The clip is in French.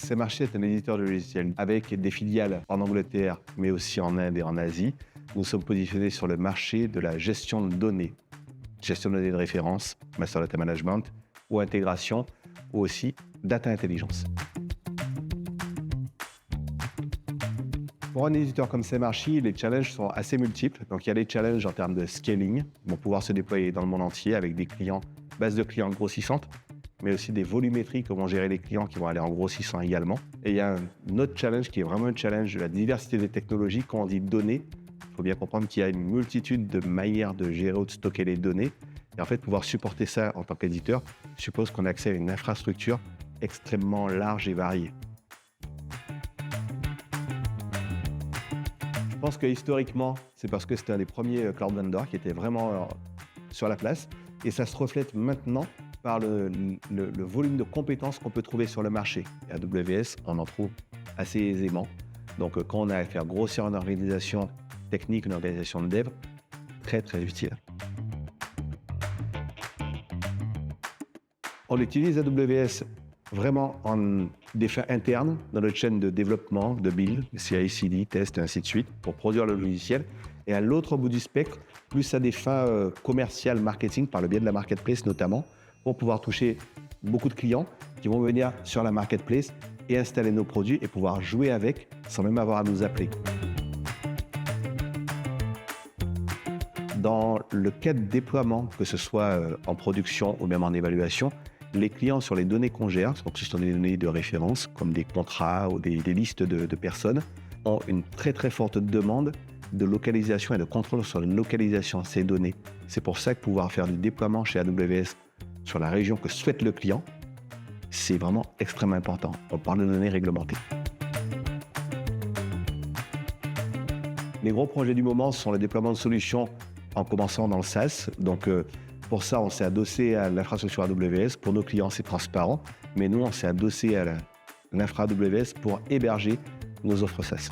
Cmarchi est un éditeur de logiciels avec des filiales en Angleterre, mais aussi en Inde et en Asie. Nous sommes positionnés sur le marché de la gestion de données de référence, Master Data Management, ou intégration, ou aussi Data Intelligence. Pour un éditeur comme Cmarchi, les challenges sont assez multiples. Donc il y a des challenges en termes de scaling, vont pouvoir se déployer dans le monde entier avec des clients, bases de clients grossissantes, mais aussi des volumétries, comment gérer les clients qui vont aller en grossissant également. Et il y a un autre challenge qui est vraiment un challenge de la diversité des technologies. Quand on dit données, il faut bien comprendre qu'il y a une multitude de manières de gérer ou de stocker les données. Et en fait, pouvoir supporter ça en tant qu'éditeur suppose qu'on a accès à une infrastructure extrêmement large et variée. Je pense que historiquement, c'est parce que c'était un des premiers cloud vendors qui était vraiment sur la place. Et ça se reflète maintenant par le volume de compétences qu'on peut trouver sur le marché. Et AWS, on en trouve assez aisément. Donc quand on a à faire grossir une organisation technique, une organisation de dev, très utile. On utilise AWS vraiment en des fins internes dans notre chaîne de développement, de build, CI/CD, test et ainsi de suite, pour produire le logiciel. Et à l'autre bout du spectre, plus à des fins commerciales, marketing, par le biais de la marketplace notamment, pour pouvoir toucher beaucoup de clients qui vont venir sur la marketplace et installer nos produits et pouvoir jouer avec sans même avoir à nous appeler. Dans le cas de déploiement, que ce soit en production ou même en évaluation, les clients sur les données qu'on gère, donc ce sont des données de référence, comme des contrats ou des listes de personnes, ont une très forte demande de localisation et de contrôle sur la localisation de ces données. C'est pour ça que pouvoir faire du déploiement chez AWS sur la région que souhaite le client, c'est vraiment extrêmement important. On parle de données réglementées. Les gros projets du moment sont le déploiement de solutions en commençant dans le SaaS. Donc, pour ça, on s'est adossé à l'infrastructure AWS. Pour nos clients, c'est transparent. Mais nous, on s'est adossé à l'infra AWS pour héberger nos offres SaaS.